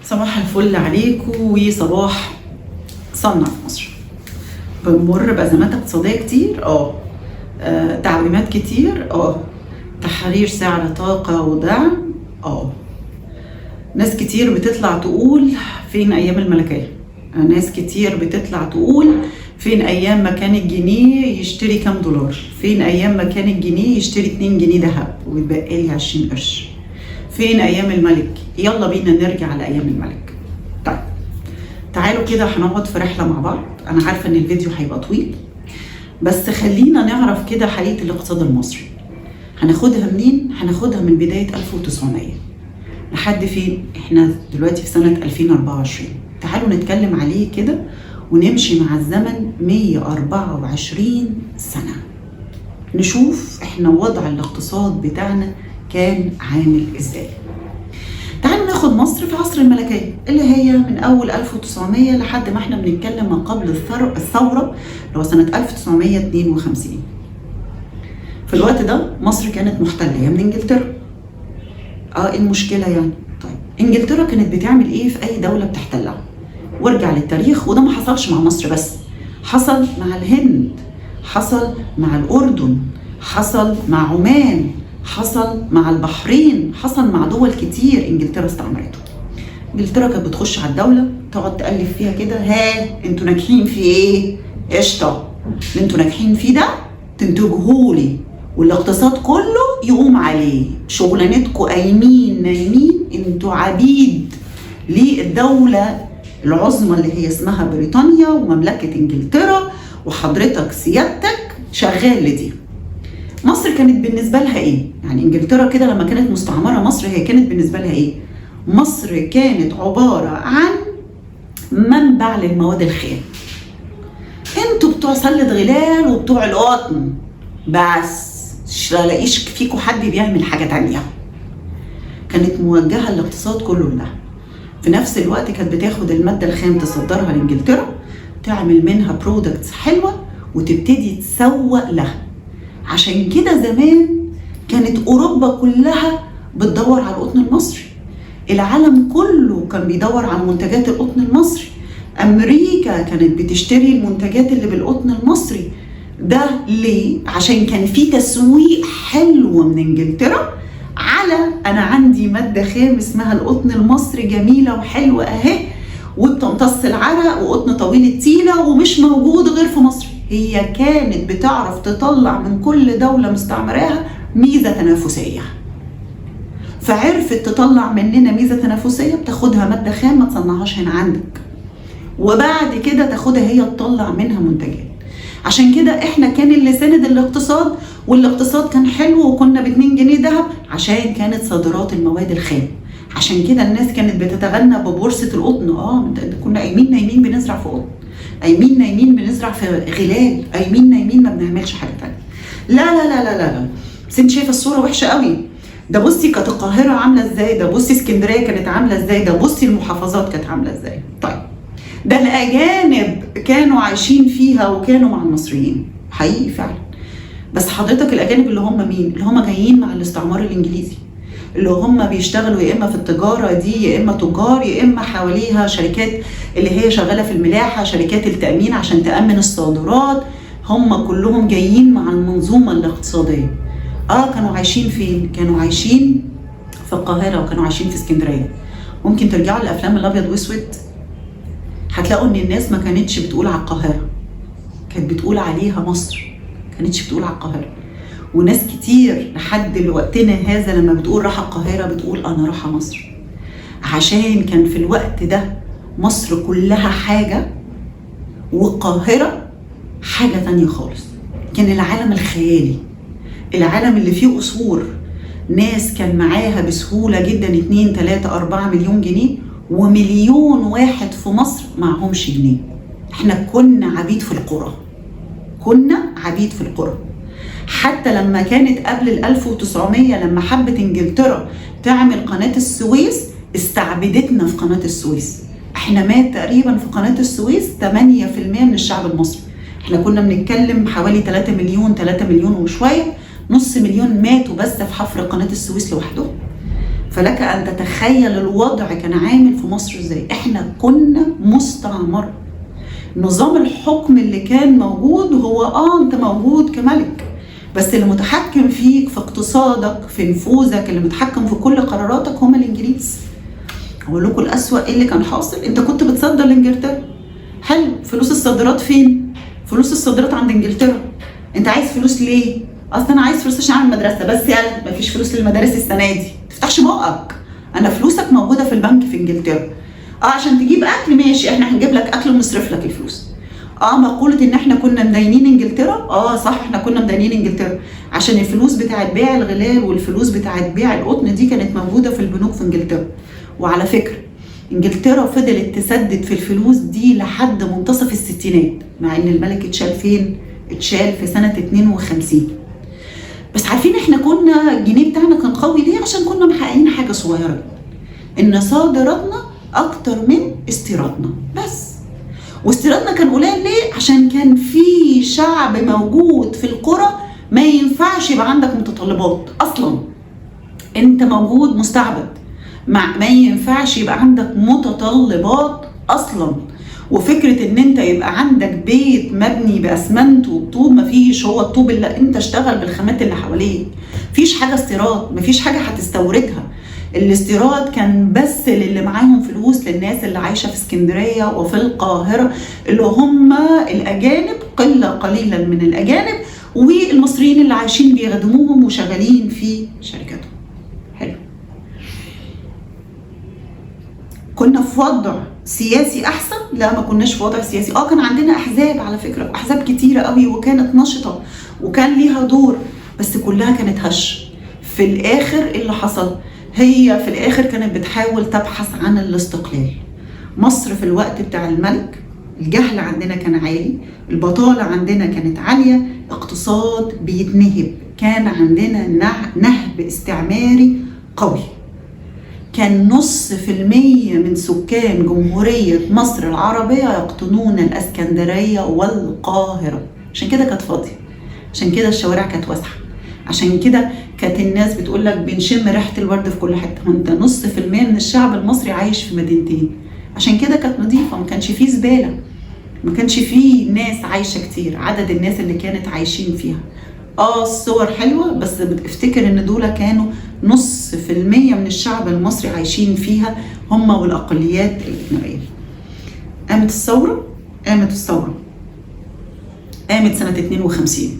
صباح الفل عليكم وصباح صنع في مصر. بنمر بأزمات اقتصادية كتير تعويمات كتير تحرير سعر طاقة ودعم ناس كتير بتطلع تقول فين أيام الملكية، ناس كتير بتطلع تقول فين أيام ما كان الجنيه يشتري كام دولار، فين أيام ما كان الجنيه يشتري 2 جنيه ذهب ويتبقى لي 20 قرش، فين أيام الملك. يلا بينا نرجع لأيام الملك. طيب تعالوا كده هنقعد في رحلة مع بعض. أنا عارفة إن الفيديو هيبقى طويل، بس خلينا نعرف كده حقيقة الاقتصاد المصري. هناخدها منين؟ هناخدها من بداية 1900 لحد فين؟ احنا دلوقتي في سنة 2024. تعالوا نتكلم عليه كده ونمشي مع الزمن 124 سنة، نشوف احنا وضع الاقتصاد بتاعنا كان عامل ازاي. تعالوا ناخد مصر في عصر الملكية اللي هي من اول 1900 لحد ما احنا بنتكلم ما قبل الثورة اللي هو سنة 1952. في الوقت ده مصر كانت محتلة من انجلترا. ايه المشكلة يعني؟ طيب انجلترا كانت بتعمل ايه في اي دولة بتحتلها؟ وارجع للتاريخ، وده ما حصلش مع مصر بس، حصل مع الهند، حصل مع الأردن، حصل مع عمان، حصل مع البحرين، حصل مع دول كتير انجلترا استعمرته. انجلترا كانت بتخش على الدولة تقعد تألف فيها كده، انتوا ناجحين في ايه؟ قشطة، اللي انتوا ناجحين فيه ده تنتجهولي والاقتصاد كله يقوم عليه، شغلانتكم قايمين نايمين، انتوا عبيد للدولة العظمى اللي هي اسمها بريطانيا ومملكة انجلترا، وحضرتك سيادتك شغال لدي. مصر كانت بالنسبة لها ايه؟ يعني انجلترا كده لما كانت مستعمرة مصر هي كانت بالنسبة لها ايه؟ مصر كانت عبارة عن منبع للمواد الخام. انتوا بتوع سلة غلال وبتوع القطن بس، مش لاقيش فيكم حد بيعمل حاجة تانية. كانت موجهة الاقتصاد كله لها. في نفس الوقت كانت بتاخد المادة الخام تصدرها لانجلترا، تعمل منها برودكتس حلوة وتبتدي تسوق لها. عشان كده زمان كانت أوروبا كلها بتدور على القطن المصري، العالم كله كان بيدور على منتجات القطن المصري، أمريكا كانت بتشتري المنتجات اللي بالقطن المصري. ده ليه؟ عشان كان في تسويق حلو من انجلترا على انا عندي ماده خام اسمها القطن المصري جميله وحلوه اهي، وبتمتص العرق وقطن طويل التيله ومش موجود غير في مصر. هي كانت بتعرف تطلع من كل دوله مستعمراها ميزه تنافسيه، فعرفت تطلع مننا ميزه تنافسيه، بتاخدها ماده خام ما تصنعهاش هنا عندك، وبعد كده تاخدها هي تطلع منها منتجات. عشان كده احنا كان اللي سند الاقتصاد، والاقتصاد كان حلو، وكنا ب2 جنيه ذهب عشان كانت صادرات المواد الخام. عشان كده الناس كانت بتتغنى ببورصة القطن. كنا قايمين نايمين بنزرع في قطن، قايمين نايمين بنزرع في غلال، قايمين نايمين ما بنعملش حاجة تانية. لا لا لا لا لا، بس انت شايفة الصورة وحشة قوي. ده بصي كانت القاهرة عاملة ازاي، ده بصي اسكندرية كانت عاملة ازاي، ده بصي المحافظات كانت عاملة ازاي. طيب ده الأجانب كانوا عايشين فيها وكانوا مع المصريين حقيقي فعلا. بس حضرتك الأجانب اللي هم مين؟ اللي هم جايين مع الاستعمار الإنجليزي، اللي هم بيشتغلوا يا إما في التجارة دي، يا إما تجار، يا إما حواليها شركات اللي هي شغالة في الملاحة، شركات التأمين عشان تأمن الصادرات. هم كلهم جايين مع المنظومة الاقتصادية. كانوا عايشين فين؟ كانوا عايشين في القاهرة وكانوا عايشين في اسكندرية. ممكن ترجعوا للأفلام الأبيض وأسود، هتلاقوا ان الناس ما كانتش بتقول على القاهرة، كانت بتقول عليها مصر، ما كانتش بتقول على القاهرة. وناس كتير لحد وقتنا هذا لما بتقول راح القاهرة بتقول انا راح مصر، عشان كان في الوقت ده مصر كلها حاجة والقاهرة حاجة تانية خالص. كان العالم الخيالي، العالم اللي فيه قصور، ناس كان معاها بسهولة جدا 2 3 4 مليون جنيه، ومليون واحد في مصر معهمش جنيه. احنا كنا عبيد في القرى، كنا عبيد في القرى. حتى لما كانت قبل 1900 لما حبت انجلترا تعمل قناة السويس استعبدتنا في قناة السويس. احنا مات تقريبا في قناة السويس 8% من الشعب المصري. احنا كنا بنتكلم حوالي 3 مليون وشوية، نص مليون ماتوا بس في حفر قناة السويس لوحده. فلك ان تتخيل الوضع كان عامل في مصر ازاي. احنا كنا مستعمر. نظام الحكم اللي كان موجود هو انت موجود كملك، بس اللي متحكم فيك، في اقتصادك، في نفوذك، اللي متحكم في كل قراراتك هم الانجليز. اقول لكم الاسوأ ايه اللي كان حاصل. انت كنت بتصدر لانجلترا، حلو، فلوس الصادرات فين؟ فلوس الصادرات عند انجلترا. انت عايز فلوس ليه؟ اصلا انا عايز فلوس عشان اعمل مدرسه، بس يلا مفيش فلوس للمدارس السنه دي، تفتحش بقك، انا فلوسك موجوده في البنك في انجلترا. عشان تجيب اكل ماشي، احنا هنجيب لك اكل ونصرف لك الفلوس. مقوله ان احنا كنا مدينين انجلترا، صح، احنا كنا مدينين انجلترا عشان الفلوس بتاعت بيع الغلال والفلوس بتاعت بيع القطن دي كانت موجوده في البنوك في انجلترا. وعلى فكره انجلترا فضلت تسدد في الفلوس دي لحد منتصف الستينات، مع ان الملك اتشال فين؟ اتشال في سنه 52. بس عارفين احنا كنا الجنيه بتاعنا كان قوي ليه؟ عشان كنا محققين حاجه صغيره، ان صادراتنا اكتر من استيرادنا بس. واستيرادنا كان قليل ليه؟ عشان كان في شعب موجود في القرى ما ينفعش يبقى عندك متطلبات اصلا، انت موجود مستعبد، ما ينفعش يبقى عندك متطلبات اصلا. وفكره ان انت يبقى عندك بيت مبني باسمنت وبطوب، مفيش، هو الطوب اللي انت اشتغل بالخامات اللي حواليك، مفيش حاجه استيراد، مفيش حاجه هتستوردها. الاستيراد كان بس للي معاهم فلوس، للناس اللي عايشه في اسكندريه وفي القاهره اللي هم الاجانب، قله قليلا من الاجانب، والمصريين اللي عايشين بيخدموهم وشغالين في شركاتهم. حلو. كنا في وضع سياسي احسن؟ لا، ما كناش في وضع سياسي. كان عندنا احزاب على فكره، احزاب كتيره قوي وكانت نشطه وكان ليها دور، بس كلها كانت هش. في الاخر اللي حصل، هي في الاخر كانت بتحاول تبحث عن الاستقلال. مصر في الوقت بتاع الملك الجهل عندنا كان عالي، البطاله عندنا كانت عاليه، اقتصاد بيتنهب، كان عندنا نهب استعماري قوي. كان 0.5% من سكان جمهورية مصر العربية يقطنون الاسكندرية والقاهرة، عشان كده كانت فاضية، عشان كده الشوارع كانت واسعة، عشان كده كانت الناس بتقول لك بنشم ريحة الورد في كل حتة. وانت 0.5% من الشعب المصري عايش في مدينتين، عشان كده كانت نظيفة، ما كانش فيه زبالة، ما كانش فيه ناس عايشة كتير. عدد الناس اللي كانت عايشين فيها الصور حلوة، بس بتفتكر ان دول كانوا 0.5% من الشعب المصري عايشين فيها، هم والاقليات الاجنبية. قامت الثورة قامت سنة 52.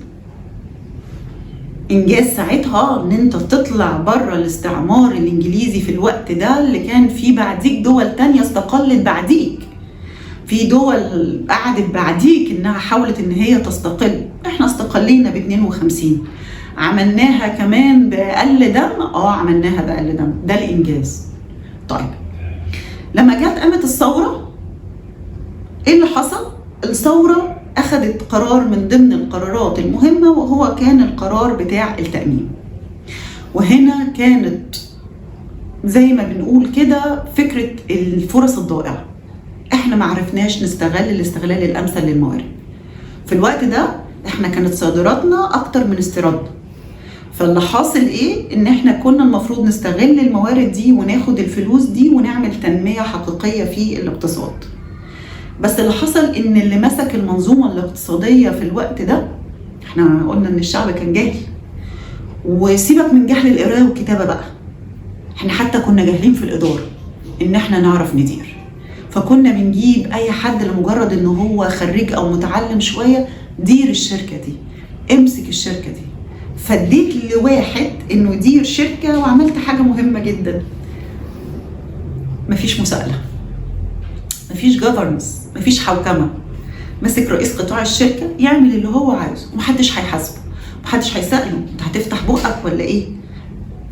انجاز ساعتها ان انت تطلع بره الاستعمار الانجليزي في الوقت ده، اللي كان فيه بعديك دول تانية استقلت بعديك، في دول قعدت بعديك انها حاولت ان هي تستقل. احنا استقلينا ب 52، عملناها كمان بأقل دم، عملناها بأقل دم، ده الانجاز. طيب لما جت قامت الثورة، ايه اللي حصل؟ الثورة اخذت قرار من ضمن القرارات المهمة، وهو كان القرار بتاع التأميم. وهنا كانت زي ما بنقول كده فكرة الفرص الضائعة، احنا ما عرفناش نستغل الاستغلال الامثل للموارد. في الوقت ده احنا كانت صادراتنا اكتر من استيرادنا، فاللي حاصل ايه؟ ان احنا كنا المفروض نستغل الموارد دي وناخد الفلوس دي ونعمل تنمية حقيقية في الاقتصاد. بس اللي حصل ان اللي مسك المنظومة الاقتصادية في الوقت ده، احنا قلنا ان الشعب كان جاهل، وسيبك من جهل القراءة والكتابة بقى، احنا حتى كنا جاهلين في الادارة ان احنا نعرف ندير. فكنا بنجيب اي حد لمجرد ان هو خريج او متعلم شوية، دير الشركة دي، امسك الشركة دي. فاديت لواحد انه يدير شركة، وعملت حاجة مهمة جدا، مفيش مساءلة، مفيش جوفرنس، مفيش حوكمة. مسك رئيس قطاع الشركة يعمل اللي هو عايزه، ومحدش هيحاسبه، محدش هيسأله انت هتفتح بقك ولا ايه.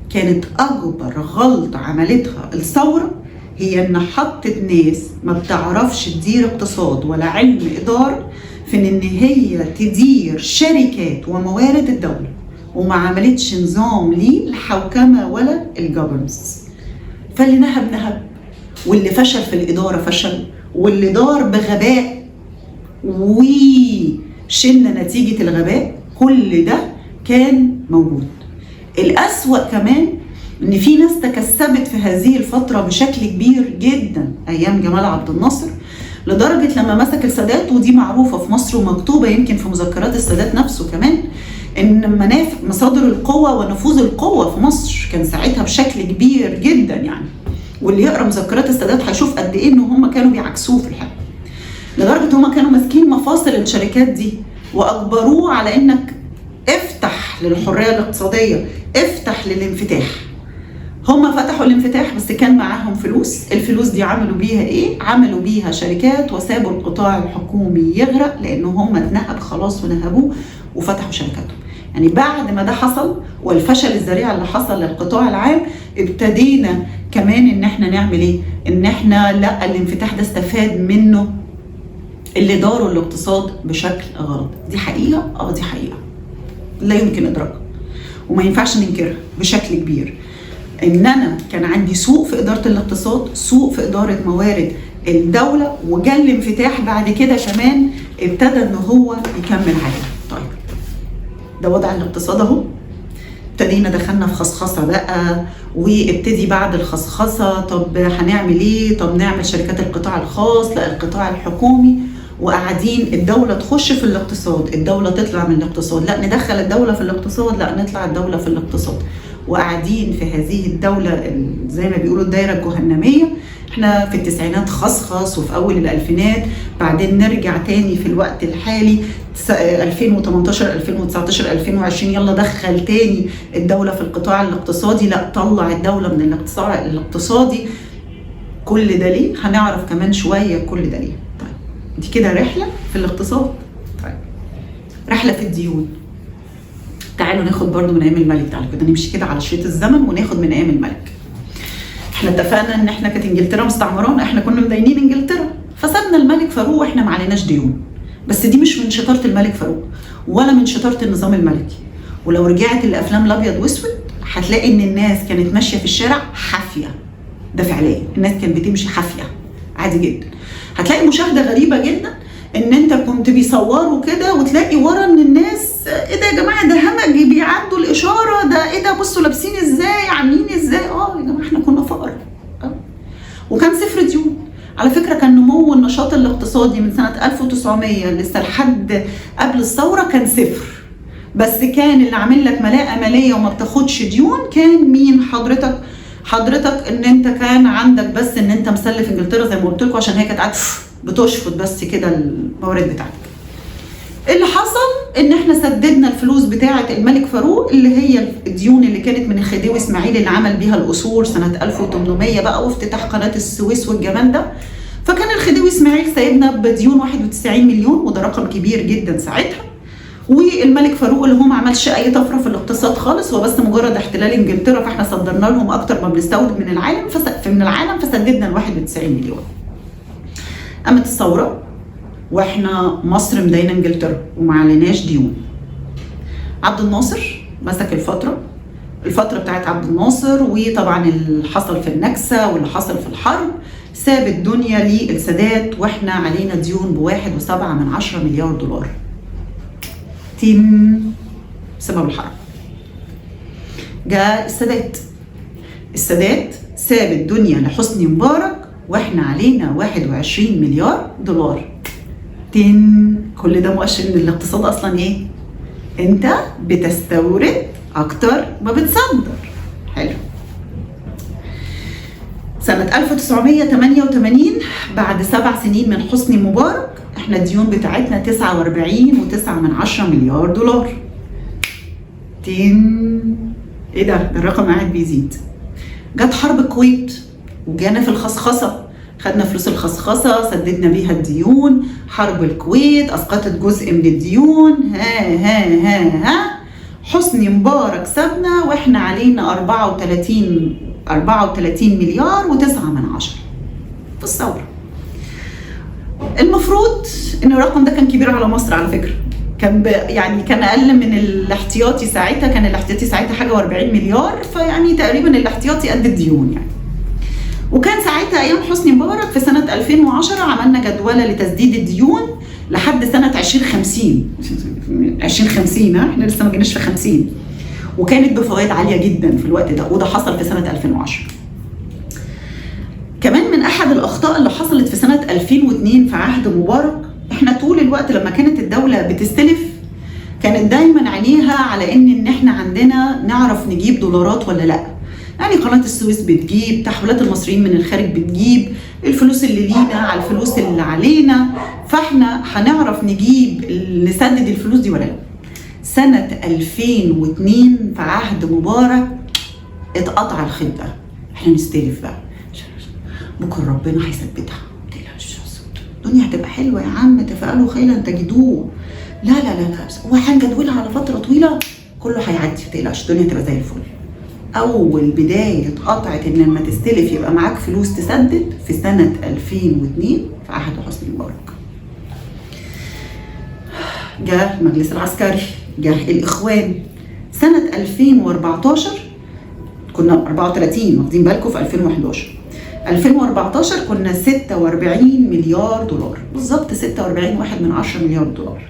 كانت اكبر غلطة عملتها الثورة هي ان حطت ناس ما بتعرفش تدير اقتصاد ولا علم اداره في ان هي تدير شركات وموارد الدوله، وما عملتش نظام ليه الحوكمه ولا الجوفرنس. فاللي نهب، واللي فشل في الاداره فشل، واللي دار بغباء وشلنا نتيجه الغباء، كل ده كان موجود. الأسوأ كمان ان في ناس تكسبت في هذه الفتره بشكل كبير جدا ايام جمال عبد الناصر، لدرجه لما مسك السادات، ودي معروفه في مصر ومكتوبه يمكن في مذكرات السادات نفسه كمان، ان مصادر القوه ونفوذ القوه في مصر كان ساعتها بشكل كبير جدا يعني. واللي يقرا مذكرات السادات هيشوف قد ايه ان هم كانوا بيعكسوه في الحقيقه، لدرجه هم كانوا ماسكين مفاصل الشركات دي واجبروه على انك افتح للحريه الاقتصاديه، افتح للانفتاح. هم فتحوا الانفتاح بس كان معاهم فلوس، الفلوس دي عملوا بيها ايه؟ عملوا بيها شركات وسابوا القطاع الحكومي يغرق، لانه هم اتنهب خلاص ونهبوه وفتحوا شركاتهم. يعني بعد ما ده حصل والفشل الذريع اللي حصل للقطاع العام، ابتدينا كمان ان احنا نعمل ايه؟ ان احنا لا، الانفتاح ده استفاد منه اللي داروا الاقتصاد بشكل غلط. دي حقيقة، دي حقيقة لا يمكن ادراكها وما ينفعش ننكرها بشكل كبير. ان انا كان عندي سوء في اداره الاقتصاد، سوء في اداره موارد الدوله، وجا الانفتاح بعد كده كمان ابتدى ان هو يكمل عليه. طيب ده وضع الاقتصاد اهو. ابتدينا دخلنا في خصخصه بقى، وابتدي بعد الخصخصه طب هنعمل ايه؟ طب نعمل شركات القطاع الخاص، لا القطاع الحكومي، وقاعدين الدوله تخش في الاقتصاد، الدوله تطلع من الاقتصاد، لا ندخل الدوله في الاقتصاد، لا نطلع الدوله في الاقتصاد. وقاعدين في هذه الدولة زي ما بيقولوا الدايرة الجهنمية. احنا في التسعينات خصخص وفي اول الالفينات، بعدين نرجع تاني في الوقت الحالي 2018 2019 2020 يلا دخل تاني الدولة في القطاع الاقتصادي، لا طلع الدولة من الاقتصاد الاقتصادي. كل ده ليه؟ هنعرف كمان شوية كل ده ليه. طيب دي كده رحلة في الاقتصاد. طيب رحلة في الديون. تعالوا ناخد برضو من ايام الملك، تعالوا كده نمشي كده على شريط الزمن وناخد من ايام الملك. احنا اتفقنا ان احنا كانت انجلترا مستعمرانا، احنا كنا مدينين انجلترا، فسابنا الملك فاروق واحنا ما عليناش ديون. بس دي مش من شطاره الملك فاروق ولا من شطاره النظام الملكي. ولو رجعت الافلام الابيض واسود هتلاقي ان الناس كانت ماشيه في الشارع حافيه. ده فعليا الناس كانت بتمشي حافيه عادي جدا. هتلاقي مشاهده غريبه جدا ان انت كنت بيصوروا كده وتلاقي ورا ان الناس ايه ده يا جماعه، ده همج بيعدوا الاشاره، ده ايه ده، بصوا لابسين ازاي، عاملين ازاي. يا جماعه احنا كنا فقراء. وكان صفر ديون. على فكره كان نمو النشاط الاقتصادي من سنه 1900 لسه لحد قبل الثوره كان صفر. بس كان اللي عامل لك ملاءه ماليه وما بتاخدش ديون كان مين؟ حضرتك ان انت كان عندك بس ان انت مسلف انجلترا زي ما قلت لكم، عشان هي كانت قاعده بتشفط بس كده الموارد بتاعتك. اللي حصل ان احنا سددنا الفلوس بتاعه الملك فاروق اللي هي الديون اللي كانت من الخديوي اسماعيل اللي عمل بيها القصور سنه 1800 بقى، وافتتاح قناه السويس والجمال ده. فكان الخديوي اسماعيل سايبنا بديون 91 مليون، وده رقم كبير جدا ساعتها. والملك فاروق اللي هو ما عملش اي طفره في الاقتصاد خالص، هو بس مجرد احتلال انجلترا، فاحنا صدرنا لهم اكتر ما بنستورد من العالم، فسددنا ال 91 مليون. قامت الثوره واحنا مصر مدينه انجلترا وما عليناش ديون. عبد الناصر مسك الفتره بتاعت عبد الناصر، وطبعا اللي حصل في النكسه واللي حصل في الحرب ساب الدنيا للسادات واحنا علينا ديون ب1.7 مليار دولار. بسبب الحرب. جاء السادات ساب الدنيا لحسني مبارك واحنا علينا 21 مليار دولار. كل ده مؤشر ان الاقتصاد اصلا ايه؟ انت بتستورد اكتر ما بتصدر. حلو. سنة 1988 بعد 7 سنين من حسني مبارك احنا الديون بتاعتنا 49.9 مليار دولار. ايه ده الرقم قاعد بيزيد. جت حرب الكويت وجانا في الخصخصة، خدنا فلوس الخصخصة سددنا بيها الديون. حرب الكويت اسقطت جزء من الديون. ها حسني مبارك سابنا واحنا علينا 34 مليار و9 في الثورة. المفروض ان الرقم ده كان كبير على مصر على فكرة، كان اقل من الاحتياطي ساعتها، كان الاحتياطي ساعتها حاجة و40 مليار، فيعني تقريبا الاحتياطي قد الديون يعني. وكان ساعتها ايام حسني مبارك في سنة 2010 عملنا جدولة لتسديد الديون لحد سنة 2050. احنا لسه ما جيناش في 50. وكانت بفوائد عاليه جدا في الوقت ده، وده حصل في سنه 2010. كمان من احد الاخطاء اللي حصلت في سنه 2002 في عهد مبارك، احنا طول الوقت لما كانت الدوله بتستلف كانت دايما عينيها على ان احنا عندنا نعرف نجيب دولارات ولا لا. يعني قناه السويس بتجيب، تحويلات المصريين من الخارج بتجيب، الفلوس اللي لينا على الفلوس اللي علينا، فاحنا هنعرف نجيب نسدد الفلوس دي ولا لا. سنه 2002 في عهد مبارك اتقطع الخيط ده، احنا نستلف بقى، بكره ربنا هيثبتها، ما تقلقش، الدنيا هتبقى حلوه يا عم، تفائلوا خيرا تجدوه. لا لا لا لا، هو هنجدولها على فتره طويله، كله هيعدي، ما تقلقش، الدنيا هتبقى زي الفل. اول بدايه اتقطعت ان لما تستلف يبقى معاك فلوس تسدد في سنه 2002 في عهد حسني مبارك. جاء المجلس العسكري، جاء الاخوان. سنه 2014 كنا 34، واخدين بالكم في 2014 كنا 46 مليار دولار بالظبط، 46.1 مليار دولار.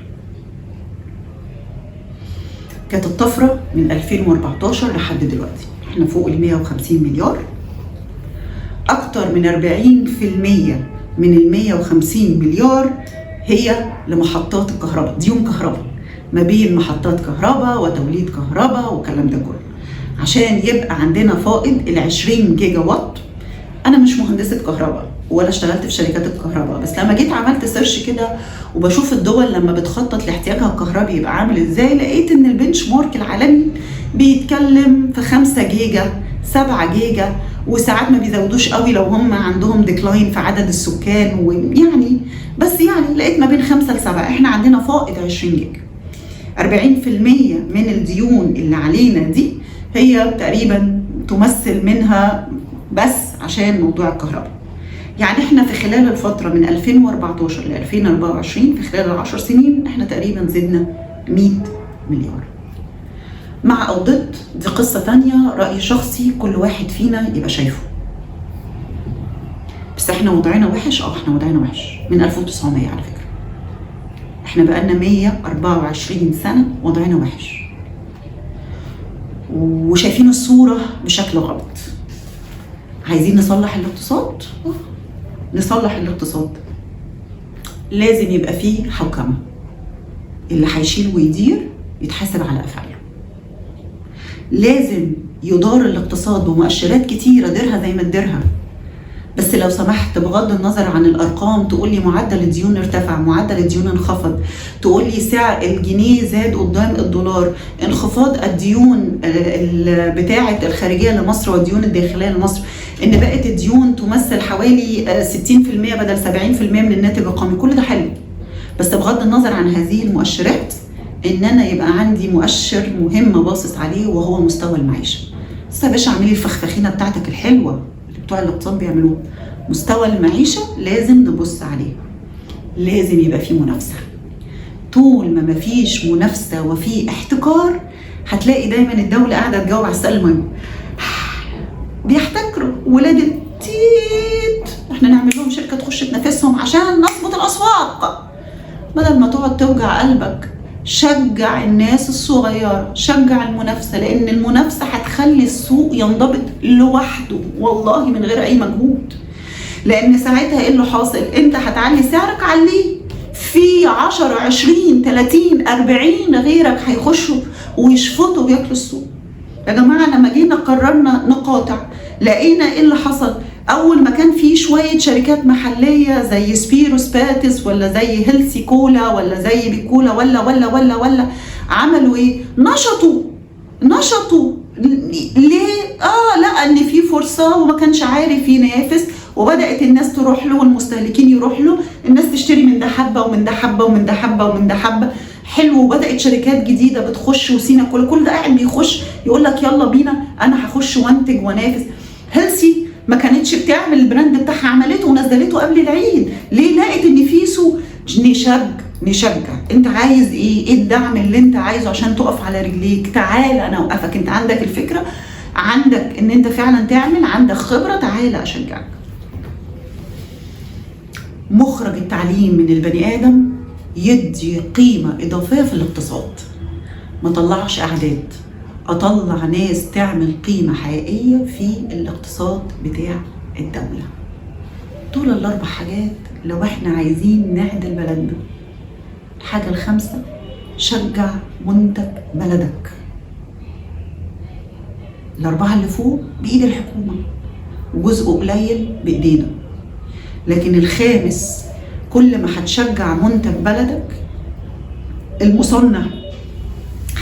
كانت الطفره من 2014 لحد دلوقتي احنا فوق ال 150 مليار. اكتر من 40% من ال 150 مليار هي لمحطات الكهرباء، ديون كهرباء ما بين محطات كهرباء وتوليد كهرباء والكلام ده كله، عشان يبقى عندنا فائض ال 20 جيجا وات. انا مش مهندسه كهرباء ولا اشتغلت في شركات الكهرباء، بس لما جيت عملت سيرش كده وبشوف الدول لما بتخطط لاحتياجها الكهربي يبقى عامل ازاي، لقيت ان البنش مارك العالمي بيتكلم في 5 جيجا 7 جيجا، وساعات ما بيزودوش قوي لو هم عندهم ديكلاين في عدد السكان، ويعني بس يعني لقيت ما بين 5 ل 7. احنا عندنا فائض 20 جيجا. 40% من الديون اللي علينا دي هي تقريبا تمثل منها بس عشان موضوع الكهرباء. يعني احنا في خلال الفترة من 2014 ل 2024 في خلال ال10 سنين احنا تقريبا زدنا 100 مليار. مع او ضد دي قصة تانية، رأي شخصي كل واحد فينا يبقى شايفه. بس احنا وضعنا وحش، احنا وضعنا وحش من 1900 على فكرة. احنا بقالنا 124 سنة وضعنا وحش وشايفين الصورة بشكل غلط. عايزين نصلح الاقتصاد؟ نصلح الاقتصاد، لازم يبقى فيه حوكمة، اللي هيشيل ويدير يتحاسب على أفعاله. لازم يدار الاقتصاد بمؤشرات كتيرة ديرها زي ما تديرها، بس لو سمحت بغض النظر عن الارقام، تقول لي معدل الديون ارتفع، معدل الديون انخفض، تقول لي سعر الجنيه زاد قدام الدولار، انخفاض الديون بتاعه الخارجيه لمصر والديون الداخليه لمصر، ان بقت الديون تمثل حوالي 60% بدل 70% من الناتج القومي، كل ده حلو. بس بغض النظر عن هذه المؤشرات، ان انا يبقى عندي مؤشر مهم باصص عليه وهو مستوى المعيشه. بس يا باشا اعملي الفخفخينه بتاعتك الحلوه بتوع الاقتصاد بيعملوه. مستوى المعيشة لازم نبص عليه، لازم يبقى فيه منافسة. طول ما مفيش منافسة وفي احتكار هتلاقي دايما الدولة قاعدة تجاوب على السؤال المهم. بيحتكروا ولاد التيت، احنا نعمل لهم شركة تخش تنافسهم عشان نظبط الأسواق، بدل ما تقعد توجع قلبك. شجع الناس الصغيرة، شجع المنافسة، لأن المنافسة هتخلي السوق ينضبط لوحده والله من غير أي مجهود. لأن ساعتها إيه اللي حاصل؟ أنت هتعلي سعرك، عليه في 10 20 30 40 غيرك هيخشوا ويشفطوا وياكلوا السوق. يا جماعة لما جينا قررنا نقاطع، لقينا إيه اللي حصل؟ أول ما كان في شوية شركات محلية زي سبيروس باتس ولا زي هيلسي كولا ولا زي بيكولا ولا عملوا إيه؟ نشطوا. ليه؟ لقى إن في فرصة وما كانش عارف ينافس، وبدأت الناس تروح له والمستهلكين يروح له، الناس تشتري من ده حبة ومن ده حبة ومن ده حبة ومن ده حبة. حلو. وبدأت شركات جديدة بتخش، وسينا كل ده قاعد بيخش يقول لك يلا بينا أنا هخش وانتج وانافس. هيلسي ما كانتش بتعمل البراند بتاعها، عملته ونزلته قبل العيد. ليه؟ لقيت ان في سوق. نشجع. انت عايز ايه الدعم اللي انت عايزه عشان تقف على رجليك؟ تعال انا اوقفك. انت عندك الفكرة، عندك ان انت فعلا تعمل، عندك خبرة، تعال اشجعك. مخرج التعليم من البني ادم يدي قيمة اضافية في الاقتصاد، ما طلعش اعداد اطلع ناس تعمل قيمة حقيقية في الاقتصاد بتاع الدولة. دول ال4 حاجات لو احنا عايزين نعدل بلدنا. الحاجة الخامسة، شجع منتج بلدك. ال4 اللي فوق بإيد الحكومة وجزء قليل بإيدينا، لكن الخامس كل ما هتشجع منتج بلدك المصنع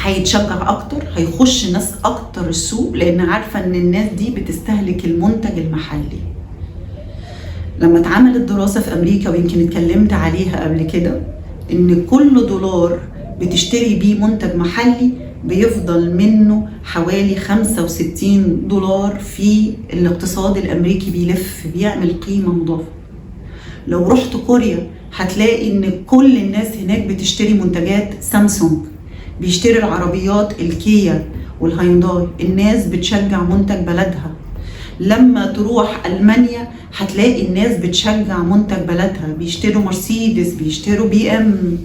هيتشجع اكتر، هيخش ناس اكتر السوق، لان عارفه ان الناس دي بتستهلك المنتج المحلي. لما اتعملت دراسه في امريكا ويمكن اتكلمت عليها قبل كده، ان كل دولار بتشتري بيه منتج محلي بيفضل منه حوالي 65 دولار في الاقتصاد الامريكي بيلف، بيعمل قيمه مضافه. لو رحت كوريا هتلاقي ان كل الناس هناك بتشتري منتجات سامسونج، بيشتري العربيات الكيا والهاينداي. الناس بتشجع منتج بلدها. لما تروح ألمانيا هتلاقي الناس بتشجع منتج بلدها، بيشتروا مرسيدس، بيشتروا BMW.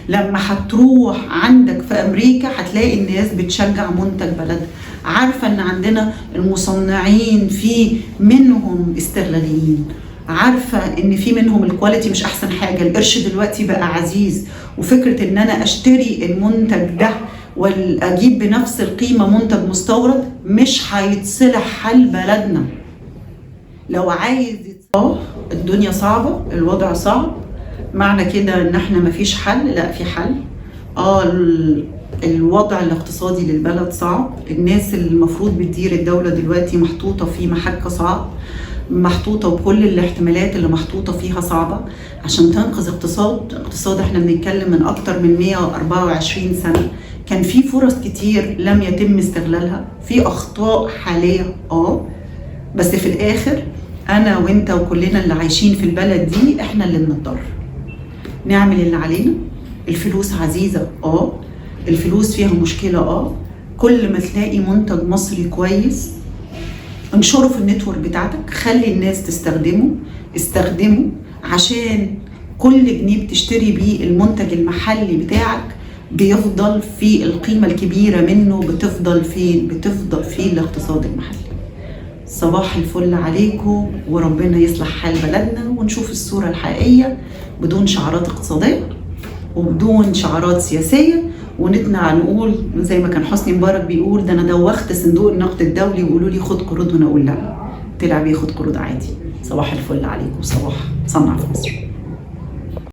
لما هتروح عندك في أمريكا هتلاقي الناس بتشجع منتج بلدها. عارفة ان عندنا المصنعين في منهم استغلاليين، عارفة ان في منهم الكواليتي مش احسن حاجة. القرش دلوقتي بقى عزيز، وفكرة ان انا اشتري المنتج ده واجيب بنفس القيمة منتج مستورد مش هيتصلح حال بلدنا. لو عايز الدنيا صعبة، الوضع صعب، معنى كده ان احنا مفيش حل؟ لا، في حل. الوضع الاقتصادي للبلد صعب، الناس اللي المفروض بتدير الدولة دلوقتي محطوطة في محك صعب، محطوطة وكل الاحتمالات اللي محطوطة فيها صعبة. عشان تنقذ اقتصاد احنا بنتكلم من اكتر من 124 سنة كان في فرص كتير لم يتم استغلالها، في اخطاء حالية بس في الاخر انا وانت وكلنا اللي عايشين في البلد دي احنا اللي بنضطر نعمل اللي علينا. الفلوس عزيزة، الفلوس فيها مشكلة. كل ما تلاقي منتج مصري كويس انشره في النتورك بتاعتك، خلي الناس استخدمه عشان كل جنيه بتشتري بيه المنتج المحلي بتاعك بيفضل في القيمة الكبيرة منه، بتفضل في الاقتصاد المحلي. صباح الفل عليكم، وربنا يصلح حال بلدنا ونشوف الصورة الحقيقية بدون شعارات اقتصادية وبدون شعارات سياسية، ونطلع نقول زي ما كان حسني مبارك بيقول ده انا دوخت صندوق النقد الدولي ويقولوا لي خد قروض، وانا اقول لا، طلع بياخد قروض عادي. صباح الفل عليكم، صباح صنع في مصر.